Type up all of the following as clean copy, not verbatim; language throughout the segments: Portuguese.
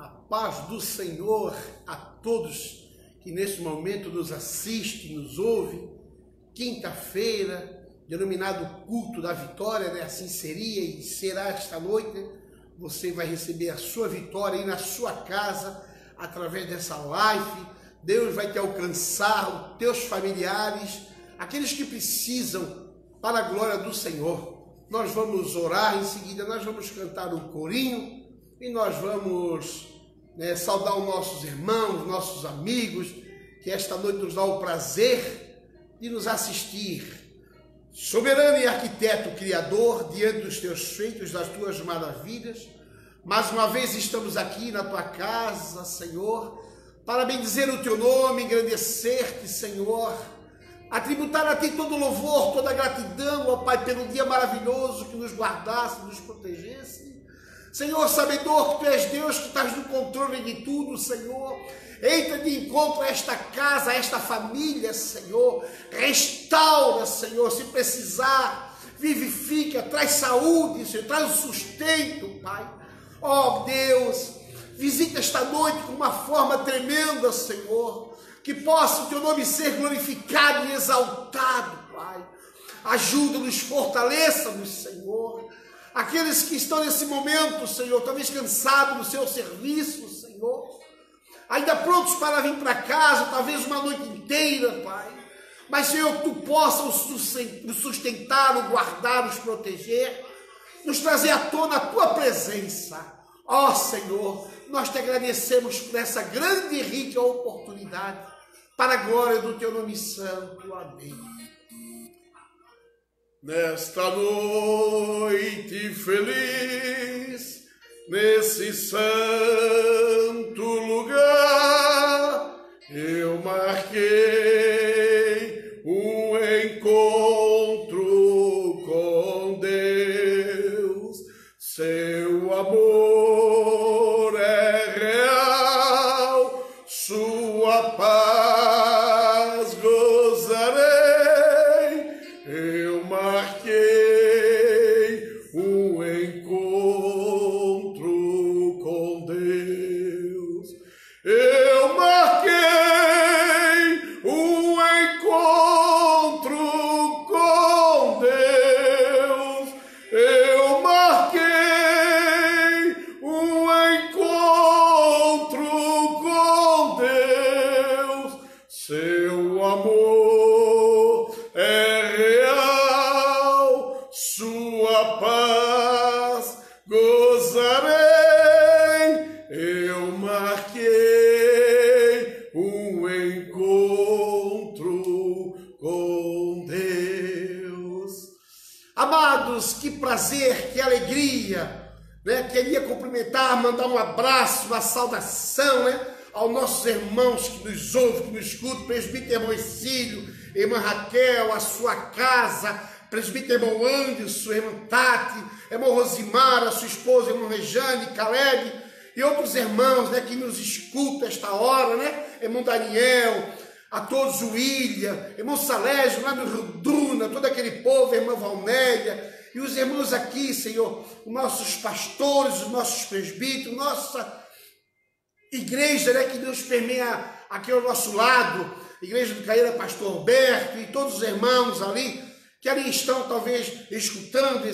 Paz do Senhor a todos que nesse momento nos assistem, nos ouvem. Quinta-feira, denominado culto da vitória, né? Assim seria e será esta noite, né? Você vai receber a sua vitória aí na sua casa, através dessa live. Deus vai te alcançar, os teus familiares, aqueles que precisam para a glória do Senhor. Nós vamos orar, em seguida nós vamos cantar um corinho e nós vamos saudar os nossos irmãos, nossos amigos, que esta noite nos dá o prazer de nos assistir. Soberano e arquiteto criador, diante dos teus feitos, das tuas maravilhas, mais uma vez estamos aqui na tua casa, Senhor, para bendizer o teu nome, engrandecer-te, Senhor, atributar a ti todo louvor, toda gratidão, ó Pai, pelo dia maravilhoso que nos guardasse, nos protegesse. Senhor, sabedor que tu és Deus, que estás no controle de tudo, Senhor. Entra de encontro a esta casa, a esta família, Senhor. Restaura, Senhor, se precisar. Vivifica, traz saúde, Senhor, traz o sustento, Pai. Ó Deus, visita esta noite com uma forma tremenda, Senhor. Que possa o teu nome ser glorificado e exaltado, Pai. Ajuda-nos, fortaleça-nos, Senhor. Aqueles que estão nesse momento, Senhor, talvez cansados do seu serviço, Senhor, ainda prontos para vir para casa, talvez uma noite inteira, Pai. Mas, Senhor, que tu possa nos sustentar, nos guardar, nos proteger, nos trazer à tona a tua presença. Ó, Senhor, nós te agradecemos por essa grande e rica oportunidade, para a glória do teu nome santo. Amém. Nesta noite feliz, nesse santo lugar, eu marquei um encontro com Deus. Seu amor é real, sua paz gozarei. Eu marquei um encontro com Deus. Eu marquei um encontro com Deus. Eu marquei um encontro com Deus. Seu amor é real, sua paz gozarei. Eu marquei um encontro com Deus. Amados, que prazer, que alegria, né? Queria cumprimentar, mandar um abraço, uma saudação, né? Aos nossos irmãos que nos ouvem, que nos escutam, presbítero irmão Exílio, irmã Raquel, a sua casa, presbítero irmão Anderson, irmã Tati, irmão Rosimar, a sua esposa, irmão Rejane, Caleb, e outros irmãos, né, que nos escutam esta hora, né? Irmão Daniel, a todos o William, irmão Salésio, lá no Rio Duna, todo aquele povo, irmã Valmélia, e os irmãos aqui, Senhor, os nossos pastores, os nossos presbíteros, nossa igreja, né, que Deus permeia aqui ao nosso lado, igreja do Caíra Pastor Alberto e todos os irmãos ali, que ali estão talvez escutando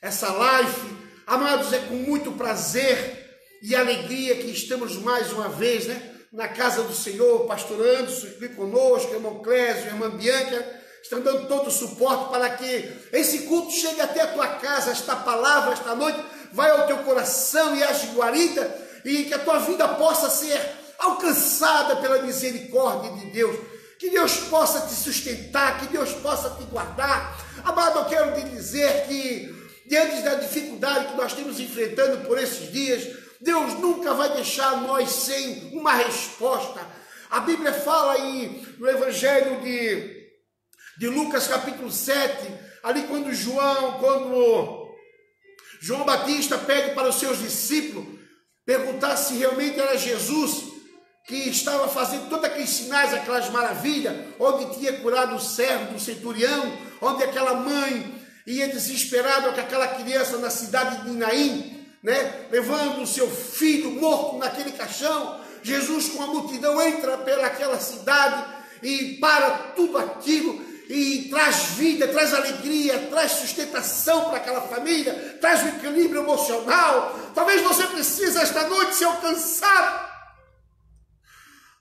essa live. Amados, é com muito prazer e alegria que estamos mais uma vez, né, na casa do Senhor. Pastor Anderson aqui conosco, irmão Clésio, irmã Bianca, estão dando todo o suporte para que esse culto chegue até a tua casa. Esta palavra, esta noite, vai ao teu coração e age guarida, e que a tua vida possa ser alcançada pela misericórdia de Deus. Que Deus possa te sustentar, que Deus possa te guardar. Amado, eu quero te dizer que, diante da dificuldade que nós estamos enfrentando por esses dias, Deus nunca vai deixar nós sem uma resposta. A Bíblia fala aí no Evangelho de Lucas capítulo 7, ali quando João Batista pede para os seus discípulos perguntar se realmente era Jesus que estava fazendo todos aqueles sinais, aquelas maravilhas, onde tinha curado o servo do centurião, onde aquela mãe ia desesperada com aquela criança na cidade de Naim, né, levando o seu filho morto naquele caixão. Jesus, com a multidão, entra pelaquela cidade e para tudo aquilo e traz vida, traz alegria, traz sustentação para aquela família, traz o equilíbrio emocional. Talvez você precise esta noite ser alcançado.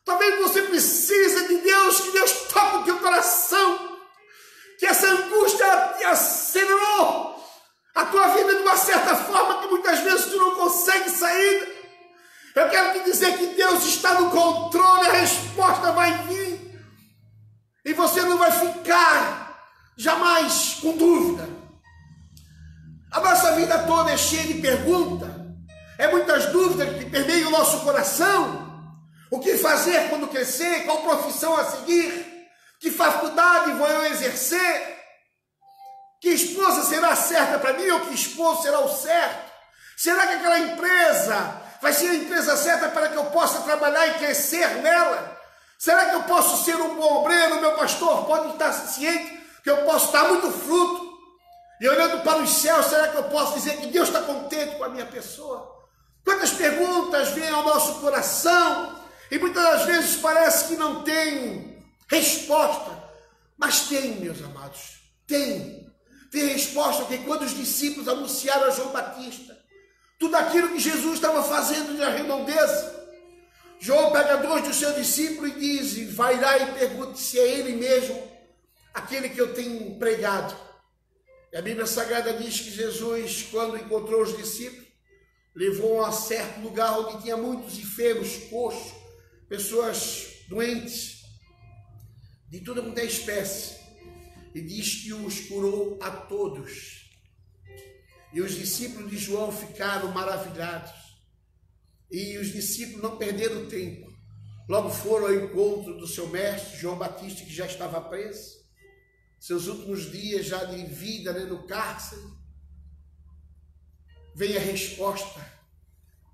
Talvez você precise de Deus, que Deus toque o teu coração, que essa angústia te acelerou a tua vida de uma certa forma que muitas vezes tu não consegue sair. Eu quero te dizer que Deus está no controle, a resposta vai vir. E você não vai ficar jamais com dúvida. A nossa vida toda é cheia de perguntas. É muitas dúvidas que permeiam o nosso coração. O que fazer quando crescer? Qual profissão a seguir? Que faculdade vou eu exercer? Que esposa será certa para mim ou que esposo será o certo? Será que aquela empresa vai ser a empresa certa para que eu possa trabalhar e crescer nela? Será que eu posso ser um bom obreiro? Meu pastor pode estar ciente que eu posso dar muito fruto. E olhando para os céus, será que eu posso dizer que Deus está contente com a minha pessoa? Quantas perguntas vêm ao nosso coração e muitas das vezes parece que não tem resposta. Mas tem, meus amados, tem. Tem resposta, porque quando os discípulos anunciaram a João Batista tudo aquilo que Jesus estava fazendo de redondeza, João pega 2 dos seus discípulos e diz: vai lá e pergunte se é ele mesmo aquele que eu tenho pregado. E a Bíblia Sagrada diz que Jesus, quando encontrou os discípulos, levou a certo lugar onde tinha muitos enfermos, coxos, pessoas doentes, de toda qualquer espécie, e diz que os curou a todos. E os discípulos de João ficaram maravilhados. E os discípulos não perderam tempo. Logo foram ao encontro do seu mestre, João Batista, que já estava preso. Seus últimos dias já de vida, né, no cárcere. Vem a resposta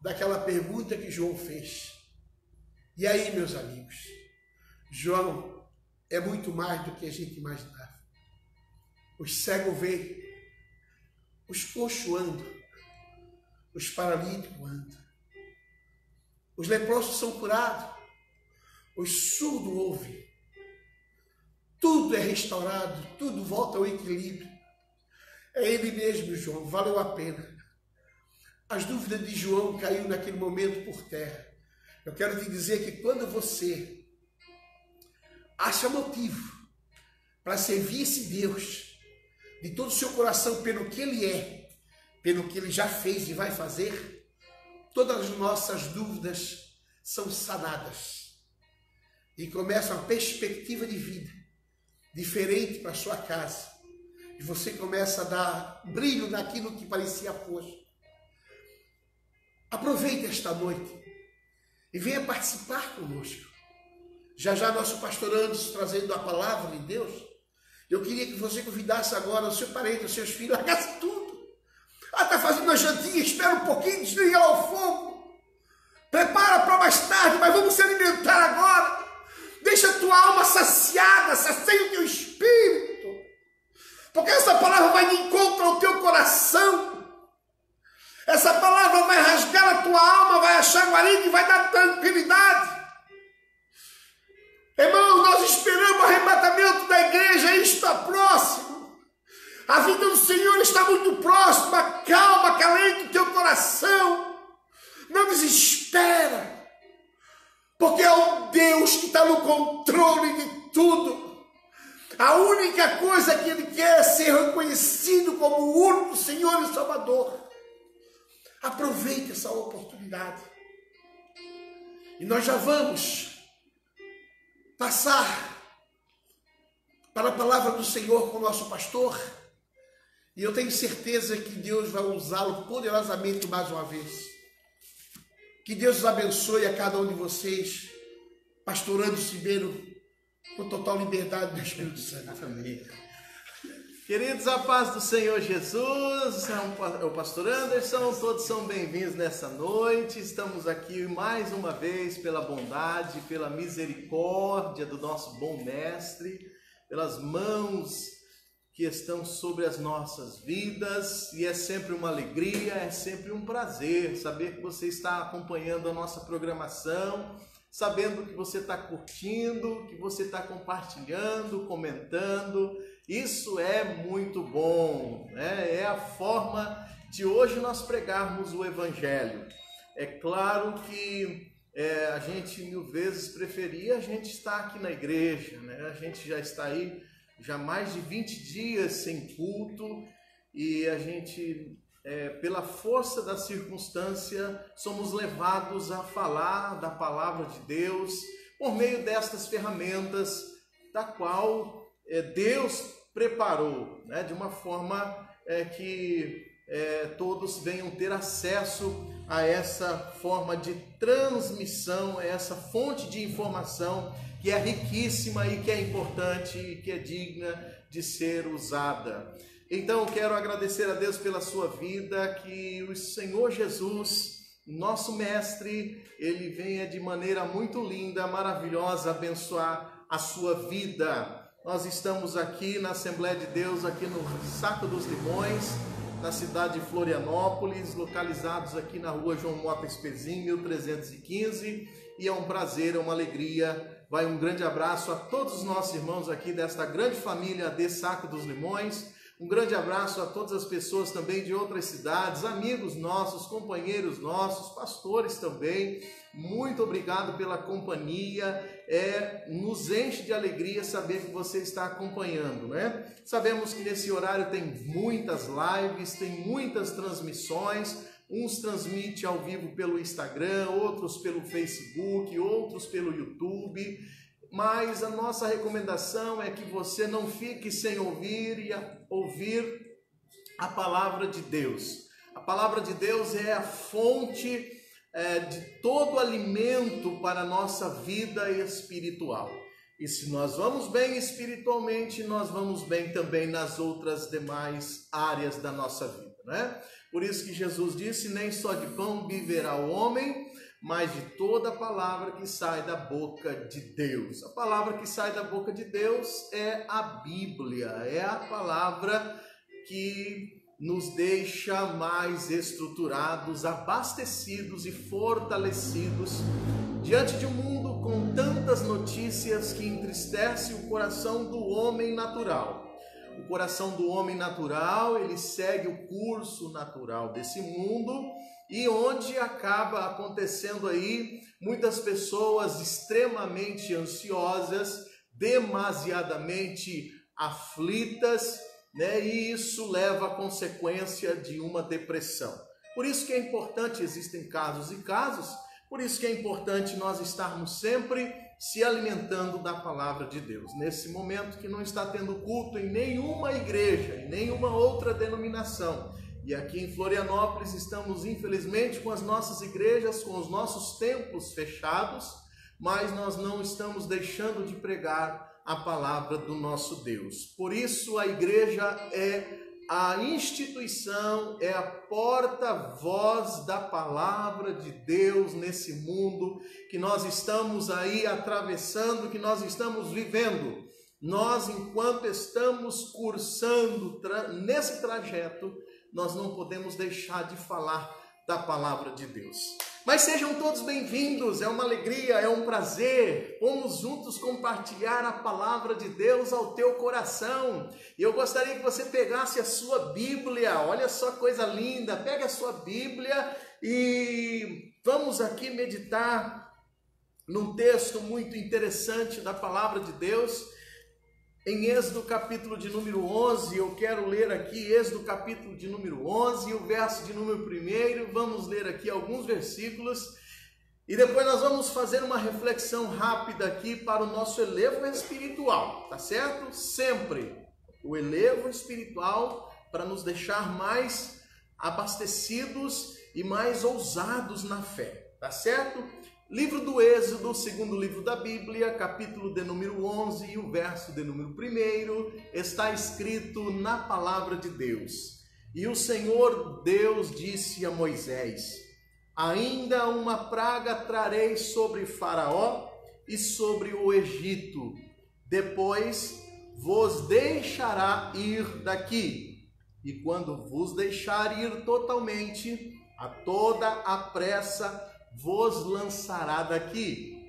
daquela pergunta que João fez. E aí, meus amigos, João é muito mais do que a gente imaginava. Os cegos veem, os coxos andam, os paralíticos andam, os leprosos são curados, os surdos ouvem, tudo é restaurado, tudo volta ao equilíbrio. É ele mesmo, João, valeu a pena. As dúvidas de João caíram naquele momento por terra. Eu quero te dizer que quando você acha motivo para servir esse Deus de todo o seu coração pelo que Ele é, pelo que Ele já fez e vai fazer, todas as nossas dúvidas são sanadas e começa uma perspectiva de vida diferente para a sua casa. E você começa a dar brilho naquilo que parecia posto. Aproveite esta noite e venha participar conosco. Já já nosso pastor Anderson trazendo a palavra de Deus. Eu queria que você convidasse agora o seu parente, os seus filhos, largasse tudo. Está fazendo uma jantinha, espera um pouquinho, desliga lá o fogo. Prepara para mais tarde, mas vamos se alimentar agora. Deixa a tua alma saciada, sacia o teu espírito. Porque essa palavra vai de encontro ao teu coração. Essa palavra vai rasgar a tua alma, vai achar guarida e vai dar tranquilidade. Irmãos, nós esperamos o arrebatamento da igreja, isso está próximo. A vida do Senhor está muito próxima. Calma, acalente o teu coração. Não desespera. Porque é o Deus que está no controle de tudo. A única coisa que Ele quer é ser reconhecido como o único Senhor e Salvador. Aproveite essa oportunidade. E nós já vamos passar para a palavra do Senhor com o nosso pastor. E eu tenho certeza que Deus vai usá-lo poderosamente mais uma vez. Que Deus os abençoe a cada um de vocês, pastorando Cibeiro com total liberdade do Espírito Santo. Amém. Queridos, a paz do Senhor Jesus, o pastor Anderson, todos são bem-vindos nessa noite. Estamos aqui mais uma vez pela bondade, pela misericórdia do nosso bom mestre, pelas mãos que estão sobre as nossas vidas, e é sempre uma alegria, é sempre um prazer saber que você está acompanhando a nossa programação, sabendo que você está curtindo, que você está compartilhando, comentando. Isso é muito bom, né? É a forma de hoje nós pregarmos o Evangelho. É claro que a gente mil vezes preferia a gente estar aqui na igreja, né? A gente já está aí já mais de 20 dias sem culto, e a gente, pela força da circunstância, somos levados a falar da palavra de Deus por meio destas ferramentas, da qual Deus preparou, né, de uma forma que todos venham ter acesso a essa forma de transmissão, a essa fonte de informação que é riquíssima e que é importante e que é digna de ser usada. Então, quero agradecer a Deus pela sua vida, que o Senhor Jesus, nosso Mestre, Ele venha de maneira muito linda, maravilhosa, abençoar a sua vida. Nós estamos aqui na Assembleia de Deus, aqui no Saco dos Limões, na cidade de Florianópolis, localizados aqui na rua João Mota Espezinho, 1315, e é um prazer, é uma alegria. Vai um grande abraço a todos os nossos irmãos aqui desta grande família de Saco dos Limões. Um grande abraço a todas as pessoas também de outras cidades, amigos nossos, companheiros nossos, pastores também. Muito obrigado pela companhia. Nos enche de alegria saber que você está acompanhando, né? Sabemos que nesse horário tem muitas lives, tem muitas transmissões. Uns transmitem ao vivo pelo Instagram, outros pelo Facebook, outros pelo YouTube. Mas a nossa recomendação é que você não fique sem ouvir a palavra de Deus. A palavra de Deus é a fonte de todo alimento para a nossa vida espiritual. E se nós vamos bem espiritualmente, nós vamos bem também nas outras demais áreas da nossa vida, né? Por isso que Jesus disse: nem só de pão viverá o homem, mas de toda a palavra que sai da boca de Deus. A palavra que sai da boca de Deus é a Bíblia, é a palavra que nos deixa mais estruturados, abastecidos e fortalecidos diante de um mundo com tantas notícias que entristece o coração do homem natural. O coração do homem natural, ele segue o curso natural desse mundo, e onde acaba acontecendo aí muitas pessoas extremamente ansiosas, demasiadamente aflitas, né? E isso leva à consequência de uma depressão. Por isso que é importante, existem casos e casos, por isso que é importante nós estarmos sempre se alimentando da palavra de Deus. Nesse momento que não está tendo culto em nenhuma igreja, em nenhuma outra denominação, e aqui em Florianópolis estamos, infelizmente, com as nossas igrejas, com os nossos templos fechados, mas nós não estamos deixando de pregar a palavra do nosso Deus. Por isso a igreja é a instituição, é a porta-voz da palavra de Deus nesse mundo que nós estamos aí atravessando, que nós estamos vivendo. Nós, enquanto estamos cursando nesse trajeto, nós não podemos deixar de falar da palavra de Deus. Mas sejam todos bem-vindos, é uma alegria, é um prazer. Vamos juntos compartilhar a palavra de Deus ao teu coração. E eu gostaria que você pegasse a sua Bíblia, olha só que coisa linda, pega a sua Bíblia e vamos aqui meditar num texto muito interessante da palavra de Deus. Em Êxodo capítulo de número 11, eu quero ler aqui Êxodo capítulo de número 11, o verso de número 1, vamos ler aqui alguns versículos, e depois nós vamos fazer uma reflexão rápida aqui para o nosso elevo espiritual, tá certo? Sempre o elevo espiritual para nos deixar mais abastecidos e mais ousados na fé, tá certo? Livro do Êxodo, segundo livro da Bíblia, capítulo de número 11 e o verso de número 1, está escrito na palavra de Deus. E o Senhor Deus disse a Moisés: ainda uma praga trarei sobre Faraó e sobre o Egito. Depois vos deixará ir daqui. E quando vos deixar ir totalmente, a toda a pressa vos lançará daqui.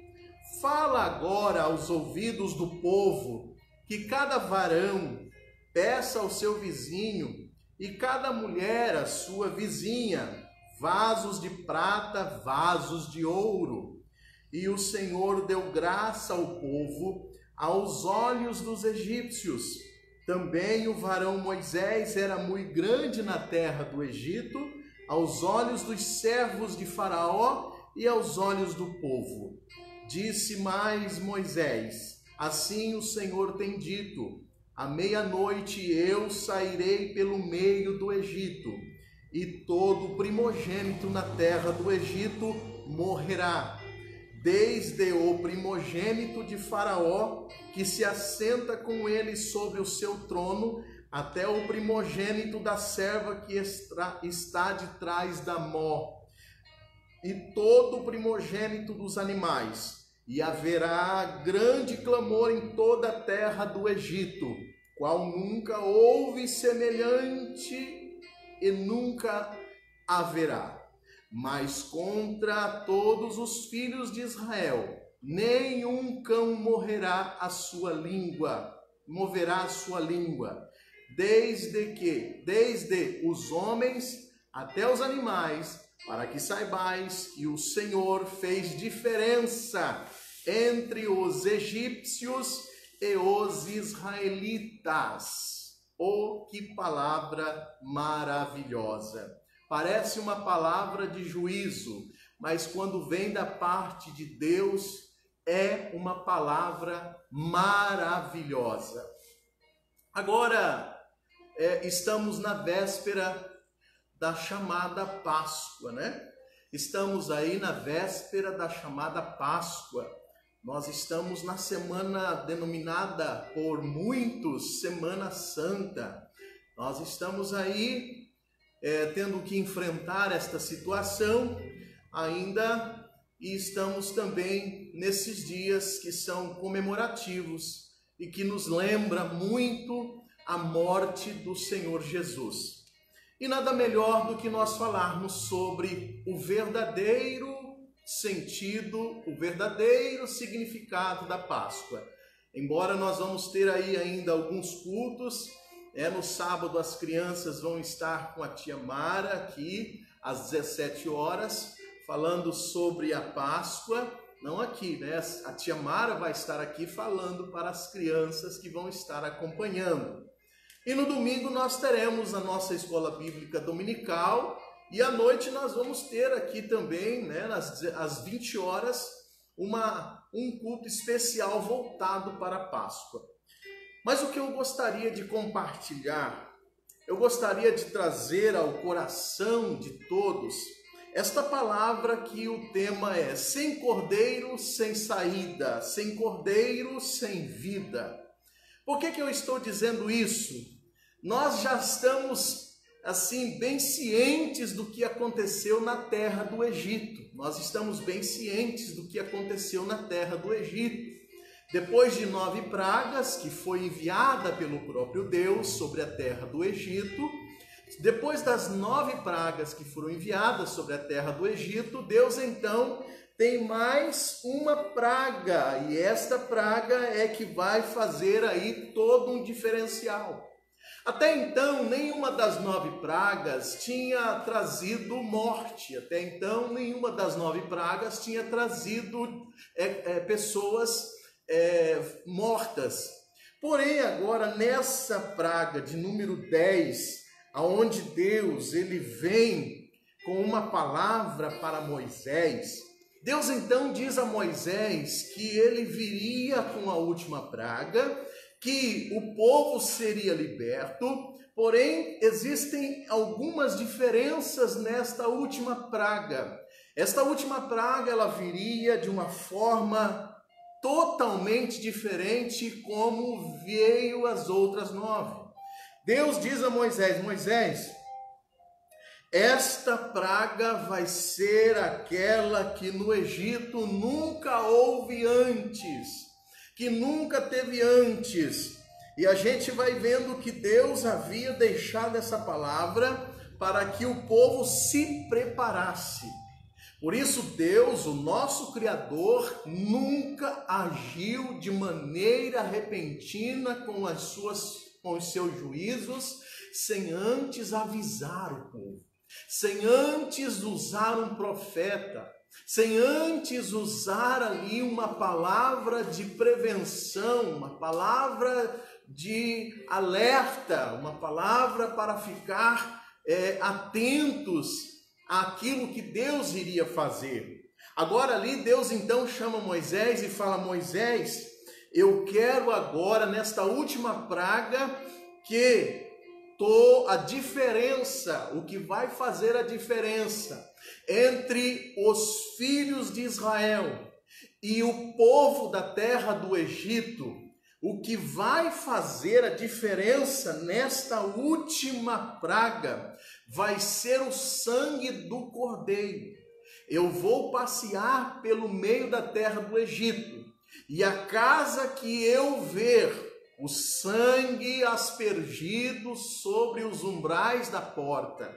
Fala agora aos ouvidos do povo, que cada varão peça ao seu vizinho, e cada mulher à sua vizinha, vasos de prata, vasos de ouro. E o Senhor deu graça ao povo aos olhos dos egípcios. Também o varão Moisés era muito grande na terra do Egito, aos olhos dos servos de Faraó e aos olhos do povo. Disse mais Moisés: assim o Senhor tem dito: à meia-noite eu sairei pelo meio do Egito, e todo primogênito na terra do Egito morrerá, desde o primogênito de Faraó, que se assenta com ele sobre o seu trono, até o primogênito da serva que está de trás da mó, e todo o primogênito dos animais. E haverá grande clamor em toda a terra do Egito, qual nunca houve semelhante e nunca haverá. Mas contra todos os filhos de Israel, nenhum cão moverá a sua língua, desde os homens até os animais, para que saibais que o Senhor fez diferença entre os egípcios e os israelitas. Oh, que palavra maravilhosa! Parece uma palavra de juízo, mas quando vem da parte de Deus, é uma palavra maravilhosa. Agora, estamos na véspera da chamada Páscoa, né? Estamos aí na véspera da chamada Páscoa. Nós estamos na semana denominada por muitos Semana Santa. Nós estamos aí tendo que enfrentar esta situação ainda, e estamos também nesses dias que são comemorativos e que nos lembra muito a morte do Senhor Jesus. E nada melhor do que nós falarmos sobre o verdadeiro sentido, o verdadeiro significado da Páscoa. Embora nós vamos ter aí ainda alguns cultos, no sábado as crianças vão estar com a tia Mara aqui às 17 horas, falando sobre a Páscoa. Não aqui, né? A tia Mara vai estar aqui falando para as crianças que vão estar acompanhando. E no domingo nós teremos a nossa escola bíblica dominical, e à noite nós vamos ter aqui também, né, às 20 horas, um culto especial voltado para a Páscoa. Mas o que eu gostaria de compartilhar, eu gostaria de trazer ao coração de todos esta palavra que o tema é: sem cordeiro, sem saída, sem cordeiro, sem vida. Por que eu estou dizendo isso? Nós já estamos, assim, bem cientes do que aconteceu na terra do Egito. Nós estamos bem cientes do que aconteceu na terra do Egito. Depois de 9 pragas, que foi enviada pelo próprio Deus sobre a terra do Egito, depois das 9 pragas que foram enviadas sobre a terra do Egito, Deus então tem mais uma praga, e esta praga é que vai fazer aí todo um diferencial. Até então, nenhuma das 9 pragas tinha trazido morte. Até então, nenhuma das 9 pragas tinha trazido pessoas mortas. Porém, agora, nessa praga de número 10, aonde Deus ele vem com uma palavra para Moisés, Deus então diz a Moisés que ele viria com a última praga, que o povo seria liberto, porém existem algumas diferenças nesta última praga. Esta última praga ela viria de uma forma totalmente diferente como veio as outras 9. Deus diz a Moisés: Moisés, esta praga vai ser aquela que no Egito nunca houve antes, que nunca teve antes. E a gente vai vendo que Deus havia deixado essa palavra para que o povo se preparasse. Por isso Deus, o nosso Criador, nunca agiu de maneira repentina com os seus juízos, sem antes avisar o povo, sem antes usar um profeta, sem antes usar ali uma palavra de prevenção, uma palavra de alerta, uma palavra para ficar atentos àquilo que Deus iria fazer. Agora ali Deus então chama Moisés e fala: Moisés, eu quero agora nesta última praga que a diferença, o que vai fazer a diferença entre os filhos de Israel e o povo da terra do Egito, o que vai fazer a diferença nesta última praga vai ser o sangue do cordeiro. Eu vou passear pelo meio da terra do Egito, e a casa que eu ver o sangue aspergido sobre os umbrais da porta,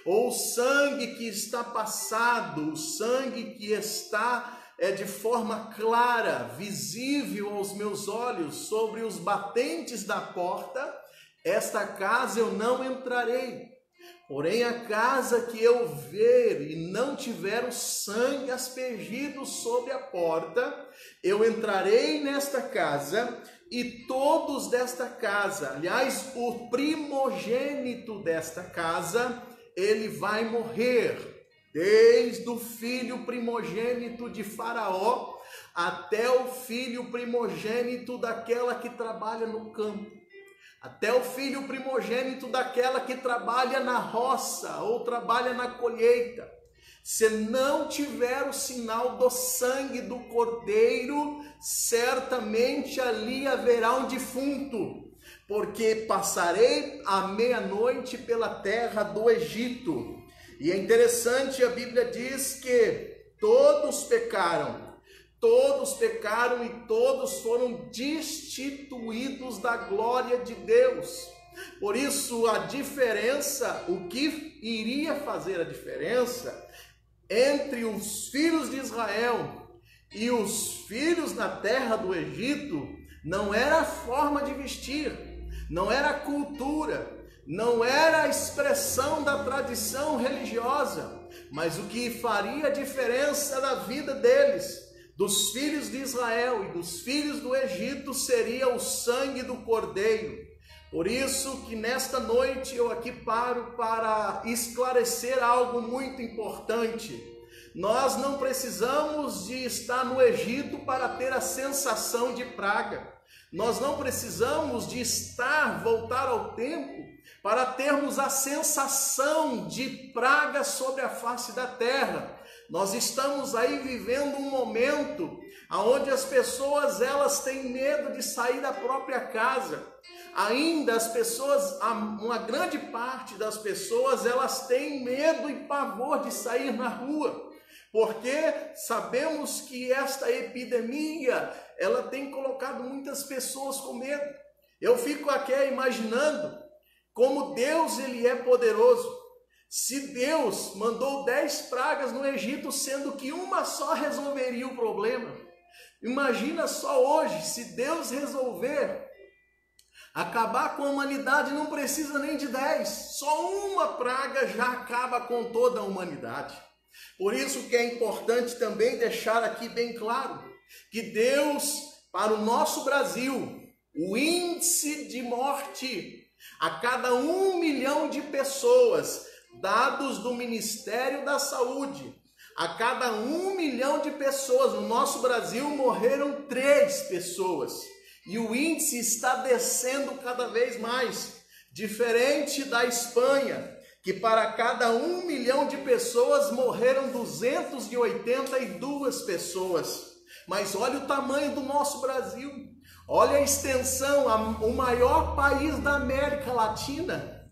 ou o sangue que está passado, o sangue que está de forma clara, visível aos meus olhos, sobre os batentes da porta, esta casa eu não entrarei. Porém, a casa que eu ver e não tiver o sangue aspergido sobre a porta, eu entrarei nesta casa, e todos desta casa, aliás, o primogênito desta casa, ele vai morrer. Desde o filho primogênito de Faraó até o filho primogênito daquela que trabalha no campo, até o filho primogênito daquela que trabalha na roça ou trabalha na colheita. Se não tiver o sinal do sangue do cordeiro, certamente ali haverá um defunto, porque passarei a meia-noite pela terra do Egito. E é interessante, a Bíblia diz que todos pecaram e todos foram destituídos da glória de Deus. Por isso a diferença, o que iria fazer a diferença entre os filhos de Israel e os filhos na terra do Egito, não era a forma de vestir, não era a cultura, não era a expressão da tradição religiosa, mas o que faria a diferença na vida deles, dos filhos de Israel e dos filhos do Egito, seria o sangue do cordeiro. Por isso que nesta noite eu aqui paro para esclarecer algo muito importante. Nós não precisamos de estar no Egito para ter a sensação de praga. Nós não precisamos de voltar ao tempo para termos a sensação de praga sobre a face da terra. Nós estamos aí vivendo um momento onde as pessoas elas têm medo de sair da própria casa. Ainda as pessoas, uma grande parte das pessoas, elas têm medo e pavor de sair na rua, porque sabemos que esta epidemia, ela tem colocado muitas pessoas com medo. Eu fico aqui imaginando como Deus ele é poderoso. Se Deus mandou 10 pragas no Egito, sendo que uma só resolveria o problema, imagina só hoje, se Deus resolver acabar com a humanidade, não precisa nem de 10, só uma praga já acaba com toda a humanidade. Por isso que é importante também deixar aqui bem claro, que Deus, para o nosso Brasil, o índice de morte a cada 1 milhão de pessoas, dados do Ministério da Saúde, a cada 1 milhão de pessoas no nosso Brasil morreram 3 pessoas. E o índice está descendo cada vez mais, diferente da Espanha, que para cada 1 milhão de pessoas morreram 282 pessoas. Mas olha o tamanho do nosso Brasil, olha a extensão, o maior país da América Latina,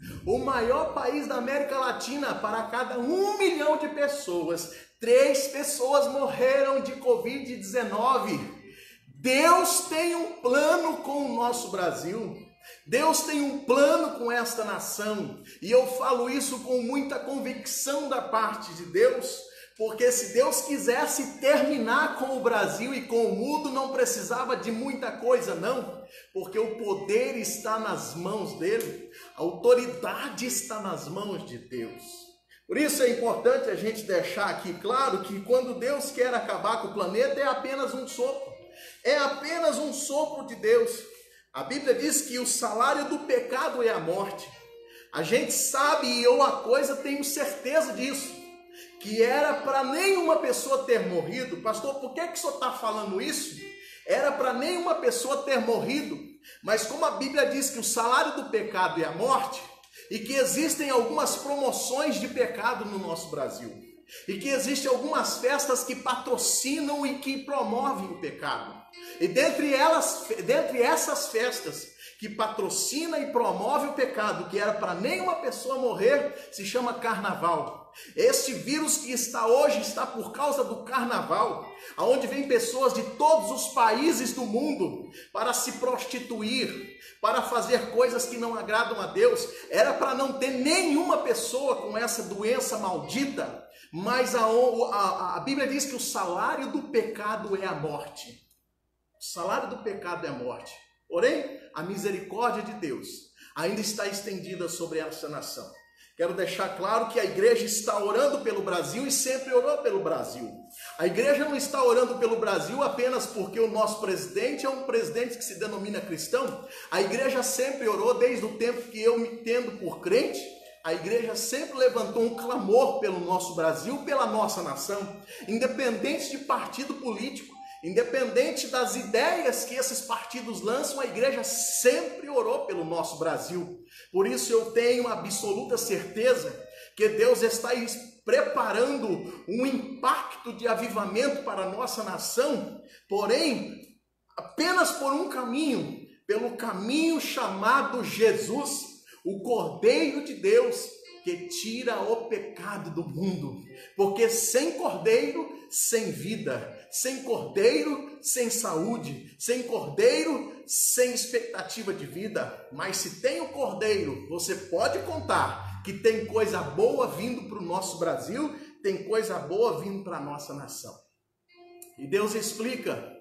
para cada 1 milhão de pessoas, 3 pessoas morreram de Covid-19. Deus tem um plano com o nosso Brasil. Deus tem um plano com esta nação, e eu falo isso com muita convicção da parte de Deus, porque se Deus quisesse terminar com o Brasil e com o mundo, não precisava de muita coisa não, porque o poder está nas mãos dele, a autoridade está nas mãos de Deus. Por isso é importante a gente deixar aqui claro que quando Deus quer acabar com o planeta é apenas um sopro, é apenas um sopro de Deus. A Bíblia diz que o salário do pecado é a morte. A gente sabe, e eu a coisa tenho certeza disso, que era para nenhuma pessoa ter morrido. Pastor, por que o senhor está falando isso? Era para nenhuma pessoa ter morrido, mas como a Bíblia diz que o salário do pecado é a morte, e que existem algumas promoções de pecado no nosso Brasil, e que existem algumas festas que patrocinam e que promovem o pecado, e dentre essas festas que patrocina e promove o pecado, que era para nenhuma pessoa morrer, se chama carnaval. Este vírus que está hoje está por causa do carnaval, aonde vem pessoas de todos os países do mundo para se prostituir, para fazer coisas que não agradam a Deus. Era para não ter nenhuma pessoa com essa doença maldita, mas a Bíblia diz que o salário do pecado é a morte. O salário do pecado é a morte. Porém, a misericórdia de Deus ainda está estendida sobre essa nação. Quero deixar claro que a igreja está orando pelo Brasil e sempre orou pelo Brasil. A igreja não está orando pelo Brasil apenas porque o nosso presidente é um presidente que se denomina cristão. A igreja sempre orou desde o tempo que eu me tendo por crente. A igreja sempre levantou um clamor pelo nosso Brasil, pela nossa nação, independente de partido político. Independente das ideias que esses partidos lançam, a igreja sempre orou pelo nosso Brasil. Por isso eu tenho absoluta certeza que Deus está preparando um impacto de avivamento para a nossa nação, porém, apenas por um caminho, pelo caminho chamado Jesus, o Cordeiro de Deus, que tira o pecado do mundo. Porque sem Cordeiro, sem vida. Sem Cordeiro, sem saúde. Sem Cordeiro, sem expectativa de vida. Mas se tem o Cordeiro, você pode contar que tem coisa boa vindo para o nosso Brasil, tem coisa boa vindo para a nossa nação. E Deus explica,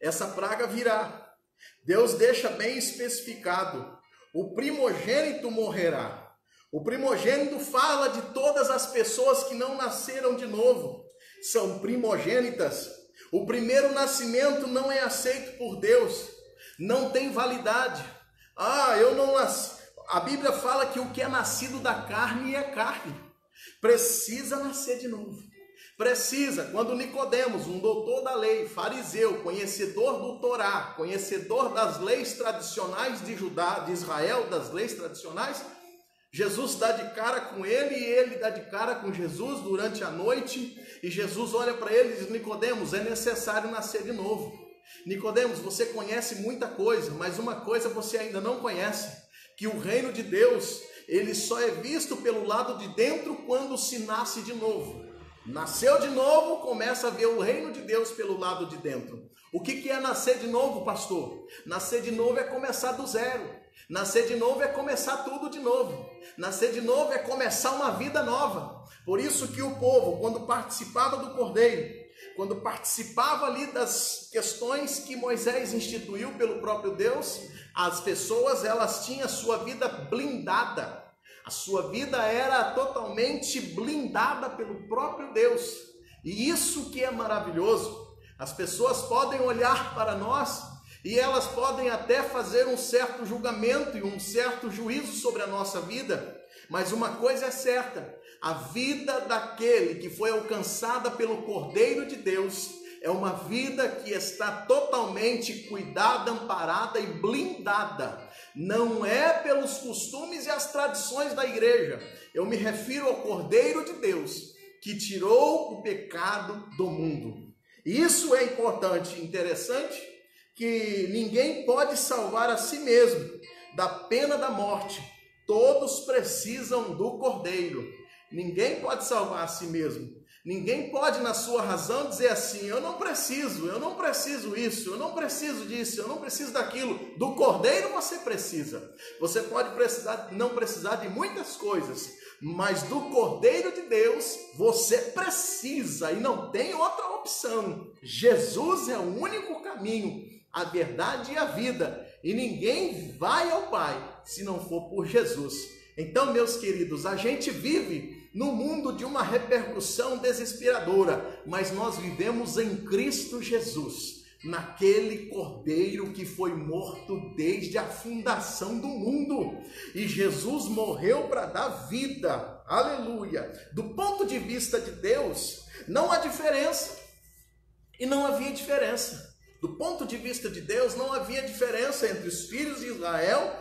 essa praga virá. Deus deixa bem especificado, o primogênito morrerá. O primogênito fala de todas as pessoas que não nasceram de novo, são primogênitas. O primeiro nascimento não é aceito por Deus, não tem validade. Eu não nasci. A Bíblia fala que o que é nascido da carne é carne, precisa nascer de novo. Precisa, quando Nicodemos, um doutor da lei, fariseu, conhecedor do Torá, conhecedor das leis tradicionais de Judá, de Israel, das leis tradicionais, Jesus dá de cara com ele e ele dá de cara com Jesus durante a noite, e Jesus olha para ele e diz: Nicodemos, é necessário nascer de novo. Nicodemos, você conhece muita coisa, mas uma coisa você ainda não conhece, que o reino de Deus, ele só é visto pelo lado de dentro quando se nasce de novo. Nasceu de novo, começa a ver o reino de Deus pelo lado de dentro. O que é nascer de novo, pastor? Nascer de novo é começar do zero. Nascer de novo é começar tudo de novo. Nascer de novo é começar uma vida nova. Por isso que o povo, quando participava do Cordeiro, quando participava ali das questões que Moisés instituiu pelo próprio Deus, as pessoas, elas tinham a sua vida blindada. A sua vida era totalmente blindada pelo próprio Deus. E isso que é maravilhoso. As pessoas podem olhar para nós e elas podem até fazer um certo julgamento e um certo juízo sobre a nossa vida. Mas uma coisa é certa, a vida daquele que foi alcançada pelo Cordeiro de Deus é uma vida que está totalmente cuidada, amparada e blindada. Não é pelos costumes e as tradições da igreja. Eu me refiro ao Cordeiro de Deus, que tirou o pecado do mundo. Isso é importante, interessante, que ninguém pode salvar a si mesmo da pena da morte. Todos precisam do Cordeiro. Ninguém pode salvar a si mesmo. Ninguém pode, na sua razão, dizer assim: eu não preciso isso, eu não preciso disso, eu não preciso daquilo. Do Cordeiro você precisa. Você pode não precisar de muitas coisas, mas do Cordeiro de Deus você precisa e não tem outra opção. Jesus é o único caminho, a verdade e a vida. E ninguém vai ao Pai se não for por Jesus. Então, meus queridos, a gente vive no mundo de uma repercussão desesperadora, mas nós vivemos em Cristo Jesus, naquele Cordeiro que foi morto desde a fundação do mundo. E Jesus morreu para dar vida, aleluia. Do ponto de vista de Deus, não há diferença, e não havia diferença. Do ponto de vista de Deus, não havia diferença entre os filhos de Israel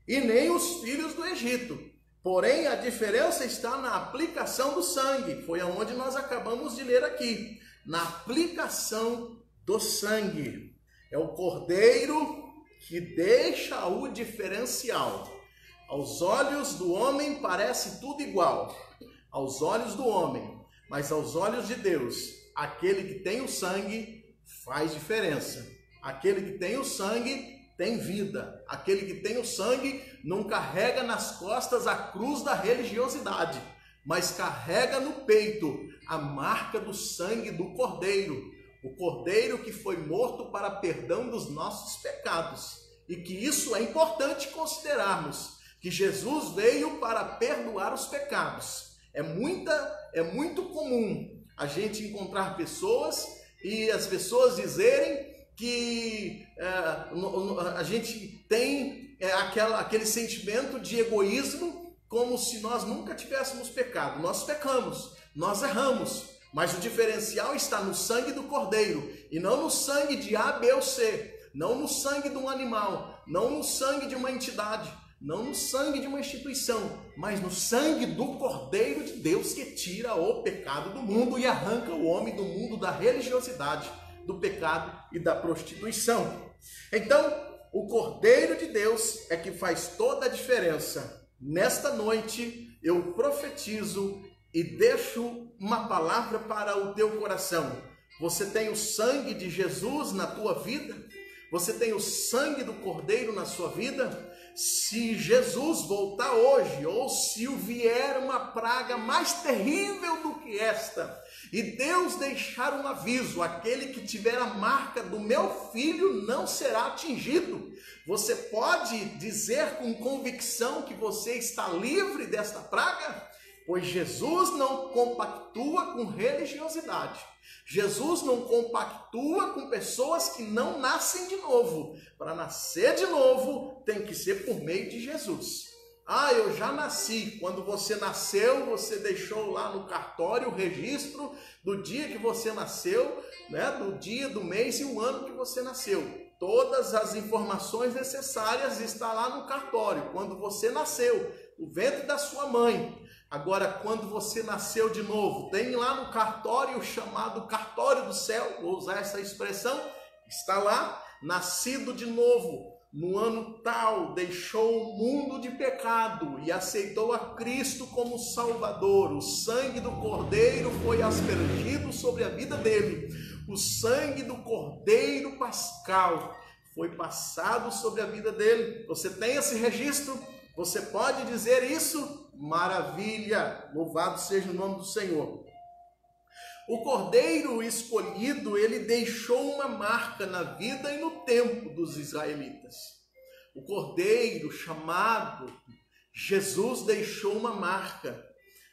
e nem os filhos do Egito. Porém, a diferença está na aplicação do sangue. Foi aonde nós acabamos de ler aqui. Na aplicação do sangue. É o Cordeiro que deixa o diferencial. Aos olhos do homem parece tudo igual. Aos olhos do homem. Mas aos olhos de Deus, aquele que tem o sangue faz diferença. Aquele que tem o sangue tem vida. Aquele que tem o sangue não carrega nas costas a cruz da religiosidade, mas carrega no peito a marca do sangue do Cordeiro. O Cordeiro que foi morto para perdão dos nossos pecados. E que isso é importante considerarmos, que Jesus veio para perdoar os pecados. É muito comum a gente encontrar pessoas e as pessoas dizerem que a gente tem aquele sentimento de egoísmo, como se nós nunca tivéssemos pecado. Nós pecamos, nós erramos, mas o diferencial está no sangue do Cordeiro, e não no sangue de A, B ou C, não no sangue de um animal, não no sangue de uma entidade, não no sangue de uma instituição, mas no sangue do Cordeiro de Deus, que tira o pecado do mundo e arranca o homem do mundo da religiosidade, do pecado e da prostituição. Então, o Cordeiro de Deus é que faz toda a diferença. Nesta noite, eu profetizo e deixo uma palavra para o teu coração. Você tem o sangue de Jesus na tua vida? Você tem o sangue do Cordeiro na sua vida? Se Jesus voltar hoje, ou se vier uma praga mais terrível do que esta, e Deus deixar um aviso: aquele que tiver a marca do meu filho não será atingido. Você pode dizer com convicção que você está livre desta praga? Pois Jesus não compactua com religiosidade. Jesus não compactua com pessoas que não nascem de novo. Para nascer de novo, tem que ser por meio de Jesus. Ah, eu já nasci. Quando você nasceu, você deixou lá no cartório o registro do dia que você nasceu, né? Do dia, do mês e o ano que você nasceu. Todas as informações necessárias estão lá no cartório. Quando você nasceu, o ventre da sua mãe. Agora, quando você nasceu de novo, tem lá no cartório chamado cartório do céu, vou usar essa expressão, está lá, nascido de novo, no ano tal, deixou o mundo de pecado e aceitou a Cristo como Salvador. O sangue do Cordeiro foi aspergido sobre a vida dele. O sangue do Cordeiro Pascal foi passado sobre a vida dele. Você tem esse registro? Você pode dizer isso? Maravilha! Louvado seja o nome do Senhor. O Cordeiro escolhido, ele deixou uma marca na vida e no tempo dos israelitas. O Cordeiro chamado Jesus deixou uma marca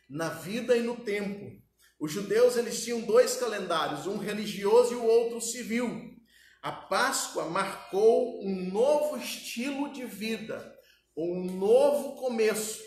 na vida e no tempo. Os judeus, eles tinham dois calendários, um religioso e o outro civil. A Páscoa marcou um novo estilo de vida, um novo começo,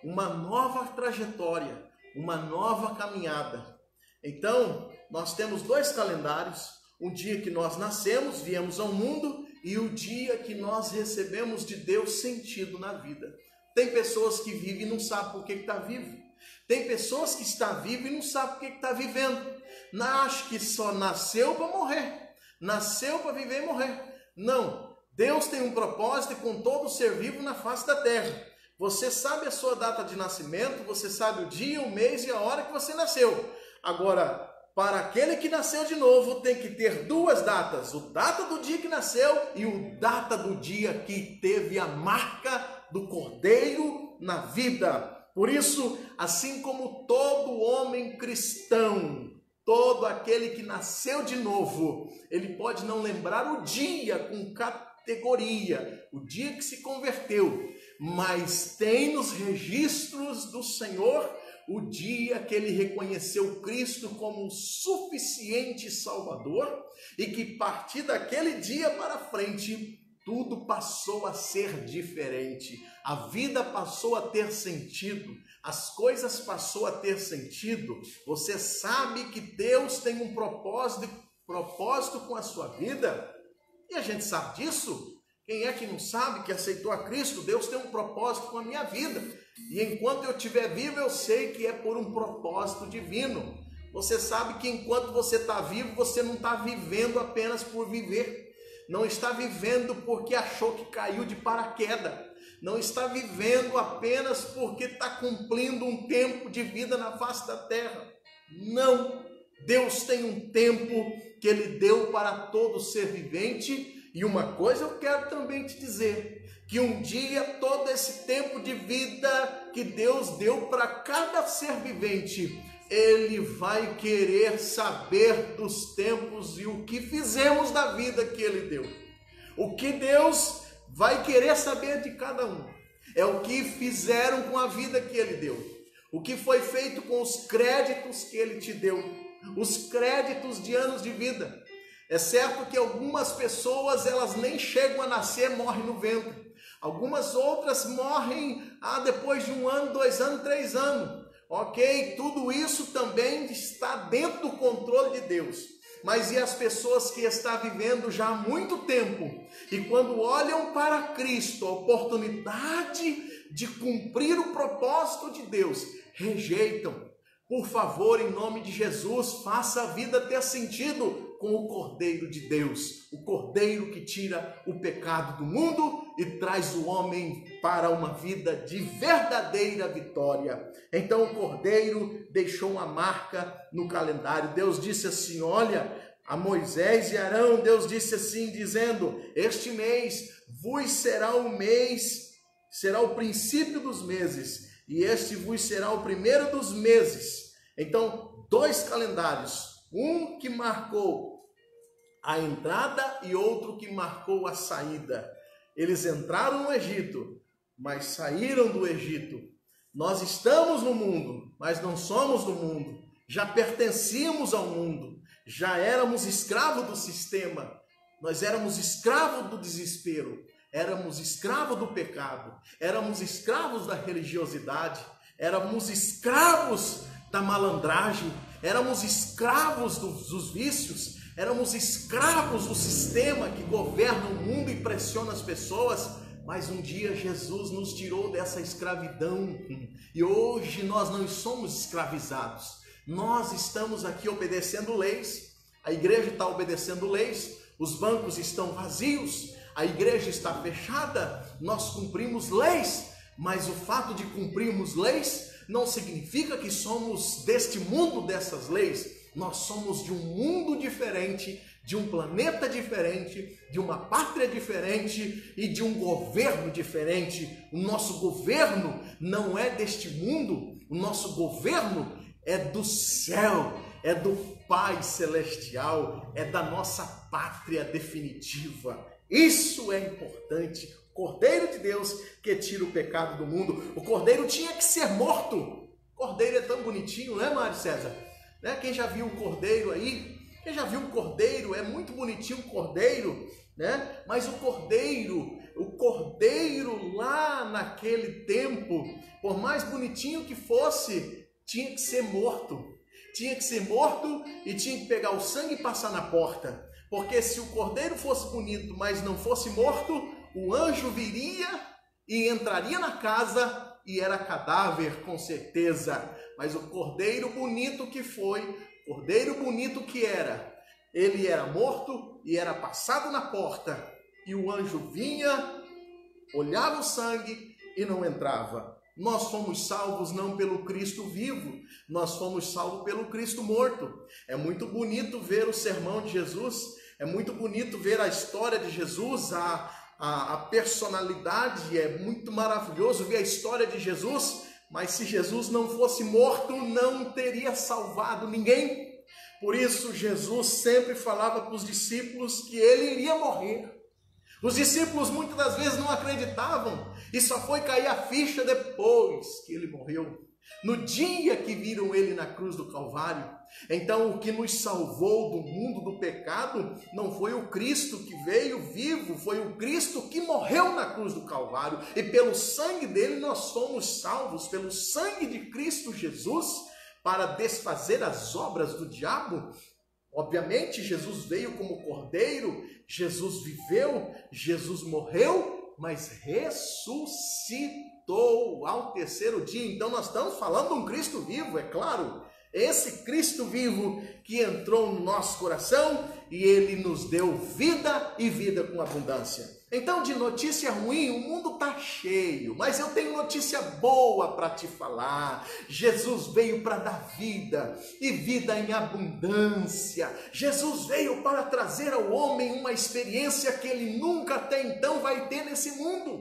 uma nova trajetória, uma nova caminhada. Então, nós temos dois calendários, um dia que nós nascemos, viemos ao mundo, e o dia que nós recebemos de Deus sentido na vida. Tem pessoas que vivem e não sabem por que está vivo. Tem pessoas que estão vivas e não sabem por que está vivendo. Acho que só nasceu para morrer, nasceu para viver e morrer. Não, Deus tem um propósito com todo ser vivo na face da terra. Você sabe a sua data de nascimento, você sabe o dia, o mês e a hora que você nasceu. Agora, para aquele que nasceu de novo, tem que ter duas datas: o data do dia que nasceu e o data do dia que teve a marca do Cordeiro na vida. Por isso, assim como todo homem cristão, todo aquele que nasceu de novo, ele pode não lembrar o dia com categoria, o dia que se converteu, mas tem nos registros do Senhor o dia que ele reconheceu Cristo como o suficiente Salvador e que a partir daquele dia para frente, tudo passou a ser diferente. A vida passou a ter sentido. As coisas passou a ter sentido. Você sabe que Deus tem um propósito com a sua vida? E a gente sabe disso. Quem é que não sabe que aceitou a Cristo? Deus tem um propósito com a minha vida. E enquanto eu estiver vivo, eu sei que é por um propósito divino. Você sabe que enquanto você está vivo, você não está vivendo apenas por viver. Não está vivendo porque achou que caiu de paraquedas. Não está vivendo apenas porque está cumprindo um tempo de vida na face da terra. Não. Deus tem um tempo que Ele deu para todo ser vivente. E uma coisa eu quero também te dizer, que um dia todo esse tempo de vida que Deus deu para cada ser vivente, Ele vai querer saber dos tempos e o que fizemos da vida que Ele deu. O que Deus vai querer saber de cada um é o que fizeram com a vida que Ele deu. O que foi feito com os créditos que Ele te deu. Os créditos de anos de vida. É certo que algumas pessoas, elas nem chegam a nascer, morrem no ventre. Algumas outras morrem depois de 1 ano, 2 anos, 3 anos. Ok? Tudo isso também está dentro do controle de Deus. Mas e as pessoas que estão vivendo já há muito tempo? E quando olham para Cristo, a oportunidade de cumprir o propósito de Deus, rejeitam. Por favor, em nome de Jesus, faça a vida ter sentido com o Cordeiro de Deus, o Cordeiro que tira o pecado do mundo e traz o homem para uma vida de verdadeira vitória. Então o Cordeiro deixou uma marca no calendário. Deus disse assim, olha, a Moisés e Arão, Deus disse assim, dizendo, este mês vos será o mês, será o princípio dos meses, e este vos será o primeiro dos meses. Então, 2 calendários, um que marcou a entrada e outro que marcou a saída. Eles entraram no Egito, mas saíram do Egito. Nós estamos no mundo, mas não somos do mundo. Já pertencíamos ao mundo, já éramos escravos do sistema. Nós éramos escravos do desespero, éramos escravos do pecado, éramos escravos da religiosidade, éramos escravos da malandragem, éramos escravos dos vícios, éramos escravos do sistema que governa o mundo e pressiona as pessoas. Mas um dia Jesus nos tirou dessa escravidão e hoje nós não somos escravizados. Nós estamos aqui obedecendo leis, a igreja está obedecendo leis, os bancos estão vazios, a igreja está fechada, nós cumprimos leis, mas o fato de cumprirmos leis não significa que somos deste mundo dessas leis. Nós somos de um mundo diferente, de um planeta diferente, de uma pátria diferente e de um governo diferente. O nosso governo não é deste mundo, o nosso governo é do céu, é do Pai Celestial, é da nossa pátria definitiva. Isso é importante. Cordeiro de Deus que tira o pecado do mundo. O cordeiro tinha que ser morto. O cordeiro é tão bonitinho, né, Mário César? Né? Quem já viu o cordeiro aí? Quem já viu um cordeiro? É muito bonitinho o cordeiro, né? Mas o cordeiro lá naquele tempo, por mais bonitinho que fosse, tinha que ser morto. Tinha que ser morto e tinha que pegar o sangue e passar na porta. Porque se o cordeiro fosse bonito, mas não fosse morto, o anjo viria e entraria na casa e era cadáver, com certeza. Mas o cordeiro bonito que foi, cordeiro bonito que era, ele era morto e era passado na porta. E o anjo vinha, olhava o sangue e não entrava. Nós fomos salvos não pelo Cristo vivo, nós fomos salvos pelo Cristo morto. É muito bonito ver o sermão de Jesus, é muito bonito ver a história de Jesus, a personalidade, é muito maravilhoso ver a história de Jesus, mas se Jesus não fosse morto, não teria salvado ninguém. Por isso Jesus sempre falava para os discípulos que ele iria morrer. Os discípulos muitas das vezes não acreditavam e só foi cair a ficha depois que ele morreu, no dia que viram ele na cruz do Calvário. Então o que nos salvou do mundo do pecado não foi o Cristo que veio vivo, foi o Cristo que morreu na cruz do Calvário, e pelo sangue dele nós fomos salvos, pelo sangue de Cristo Jesus, para desfazer as obras do diabo. Obviamente Jesus veio como cordeiro, Jesus viveu, Jesus morreu, mas ressuscitou ao terceiro dia. Então nós estamos falando de um Cristo vivo, é claro. Esse Cristo vivo que entrou no nosso coração e ele nos deu vida e vida com abundância. Então, de notícia ruim, o mundo está cheio, mas eu tenho notícia boa para te falar. Jesus veio para dar vida e vida em abundância. Jesus veio para trazer ao homem uma experiência que ele nunca até então vai ter nesse mundo.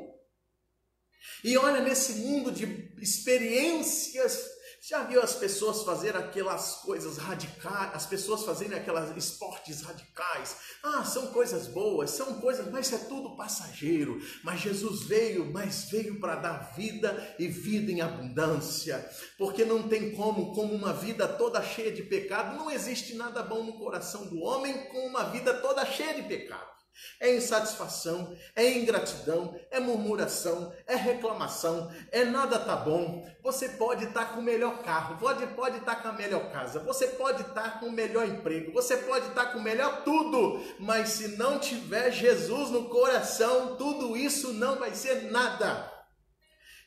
E olha, nesse mundo de experiências, já viu as pessoas fazerem aquelas coisas radicais, as pessoas fazerem aquelas esportes radicais? São coisas boas, são coisas, mas é tudo passageiro. Mas Jesus veio, para dar vida e vida em abundância. Porque não tem como uma vida toda cheia de pecado, não existe nada bom no coração do homem com uma vida toda cheia de pecado. É insatisfação, é ingratidão, é murmuração, é reclamação, é nada tá bom. Você pode estar com o melhor carro, pode estar com a melhor casa, você pode estar com o melhor emprego, você pode estar com o melhor tudo, mas se não tiver Jesus no coração, tudo isso não vai ser nada.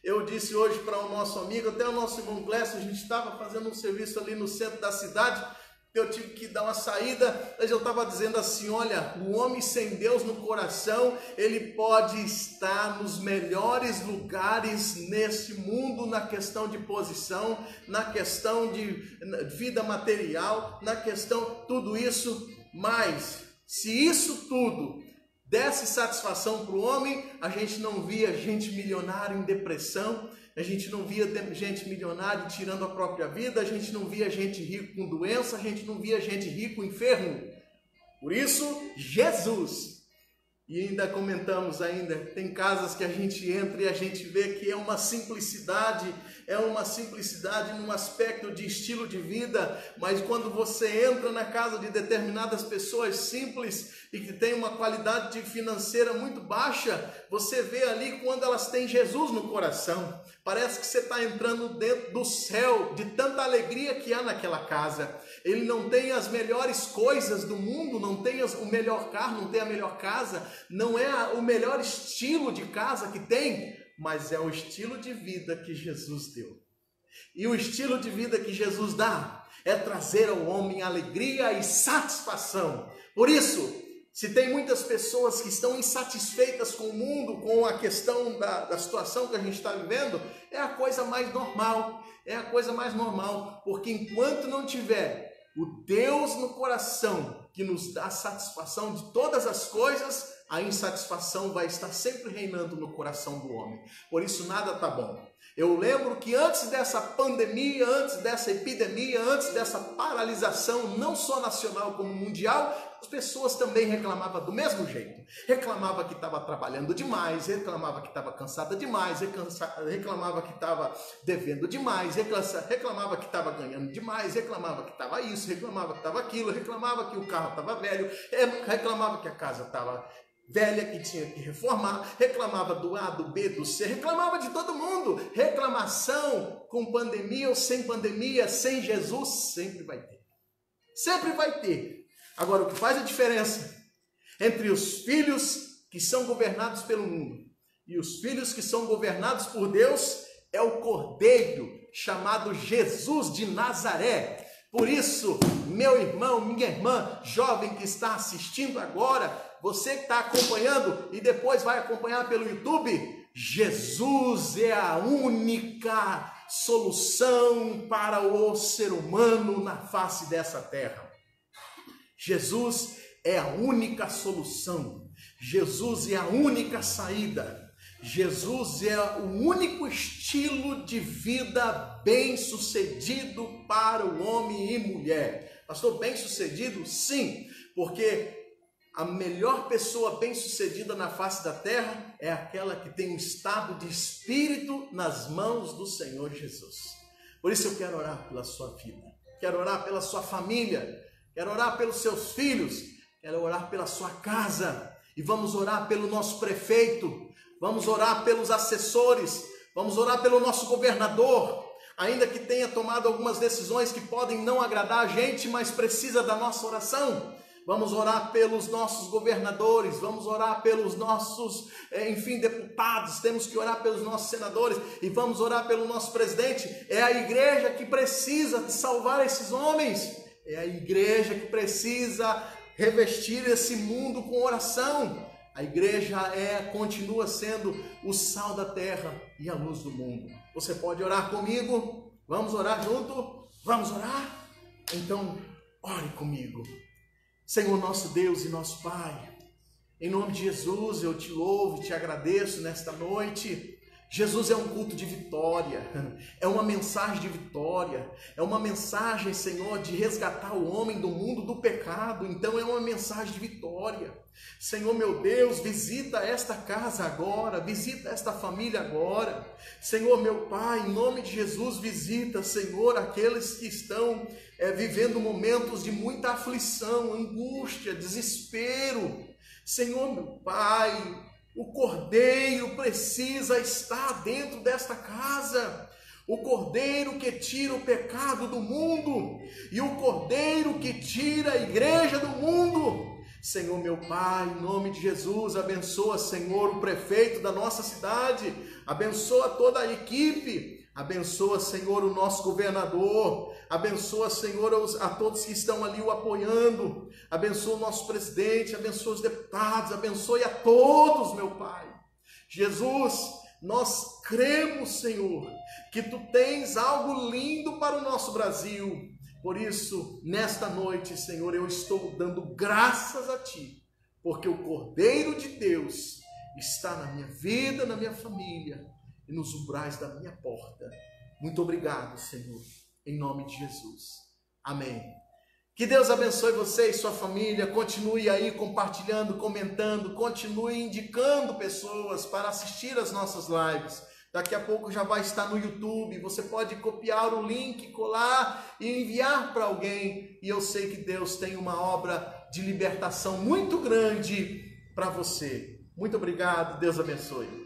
Eu disse hoje para o nosso amigo, até o nosso irmão Clécio, a gente estava fazendo um serviço ali no centro da cidade, eu tive que dar uma saída, mas eu estava dizendo assim, olha, o homem sem Deus no coração, ele pode estar nos melhores lugares nesse mundo, na questão de posição, na questão de vida material, na questão, tudo isso, mas se isso tudo desse satisfação para o homem, a gente não via gente milionária em depressão, a gente não via gente milionária tirando a própria vida, a gente não via gente rica com doença, a gente não via gente rica enfermo. Por isso, Jesus. E ainda comentamos tem casas que a gente entra e a gente vê que é uma simplicidade num aspecto de estilo de vida, mas quando você entra na casa de determinadas pessoas simples e que tem uma qualidade financeira muito baixa, você vê ali quando elas têm Jesus no coração. Parece que você está entrando dentro do céu, de tanta alegria que há naquela casa. Ele não tem as melhores coisas do mundo, não tem o melhor carro, não tem a melhor casa, não é o melhor estilo de casa que tem, mas é o estilo de vida que Jesus deu. E o estilo de vida que Jesus dá é trazer ao homem alegria e satisfação. Por isso, se tem muitas pessoas que estão insatisfeitas com o mundo, com a questão da situação que a gente está vivendo, é a coisa mais normal, porque enquanto não tiver o Deus no coração que nos dá satisfação de todas as coisas, a insatisfação vai estar sempre reinando no coração do homem. Por isso nada está bom. Eu lembro que antes dessa pandemia, antes dessa epidemia, antes dessa paralisação, não só nacional como mundial, as pessoas também reclamavam do mesmo jeito. Reclamava que estava trabalhando demais, reclamava que estava cansada demais, reclamava que estava devendo demais, reclamava que estava ganhando demais, reclamava que estava isso, reclamava que estava aquilo, reclamava que o carro estava velho, reclamava que a casa estava velha, que tinha que reformar, reclamava do A, do B, do C, reclamava de todo mundo. Reclamação com pandemia ou sem pandemia, sem Jesus, sempre vai ter. Sempre vai ter. Agora, o que faz a diferença entre os filhos que são governados pelo mundo e os filhos que são governados por Deus é o Cordeiro chamado Jesus de Nazaré. Por isso, meu irmão, minha irmã, jovem que está assistindo agora, você que está acompanhando e depois vai acompanhar pelo YouTube, Jesus é a única solução para o ser humano na face dessa terra. Jesus é a única solução. Jesus é a única saída. Jesus é o único estilo de vida bem-sucedido para o homem e mulher. Pastor, bem-sucedido? Sim, porque a melhor pessoa bem-sucedida na face da terra é aquela que tem um estado de espírito nas mãos do Senhor Jesus. Por isso eu quero orar pela sua vida, quero orar pela sua família, quero orar pelos seus filhos, quero orar pela sua casa, e vamos orar pelo nosso prefeito, vamos orar pelos assessores, vamos orar pelo nosso governador, ainda que tenha tomado algumas decisões que podem não agradar a gente, mas precisa da nossa oração. Vamos orar pelos nossos governadores, vamos orar pelos nossos, deputados, temos que orar pelos nossos senadores e vamos orar pelo nosso presidente. É a igreja que precisa salvar esses homens, é a igreja que precisa revestir esse mundo com oração. A igreja continua sendo o sal da terra e a luz do mundo. Você pode orar comigo? Vamos orar junto? Vamos orar? Então, ore comigo. Senhor nosso Deus e nosso Pai, em nome de Jesus eu te louvo e te agradeço nesta noite. Jesus é um culto de vitória, é uma mensagem de vitória, é uma mensagem, Senhor, de resgatar o homem do mundo do pecado, então é uma mensagem de vitória. Senhor meu Deus, visita esta casa agora, visita esta família agora. Senhor meu Pai, em nome de Jesus, visita, Senhor, aqueles que estão vivendo momentos de muita aflição, angústia, desespero. Senhor meu Pai, o Cordeiro precisa estar dentro desta casa. O Cordeiro que tira o pecado do mundo e o Cordeiro que tira a igreja do mundo. Senhor meu Pai, em nome de Jesus, abençoa, Senhor, o prefeito da nossa cidade, abençoa toda a equipe, abençoa, Senhor, o nosso governador, abençoa, Senhor, a todos que estão ali o apoiando, abençoa o nosso presidente, abençoa os deputados, abençoe a todos, meu Pai. Jesus, nós cremos, Senhor, que Tu tens algo lindo para o nosso Brasil. Por isso, nesta noite, Senhor, eu estou dando graças a Ti, porque o Cordeiro de Deus está na minha vida, na minha família e nos umbrais da minha porta. Muito obrigado, Senhor, em nome de Jesus. Amém. Que Deus abençoe você e sua família. Continue aí compartilhando, comentando, continue indicando pessoas para assistir as nossas lives. Daqui a pouco já vai estar no YouTube, você pode copiar o link, colar e enviar para alguém. E eu sei que Deus tem uma obra de libertação muito grande para você. Muito obrigado, Deus abençoe.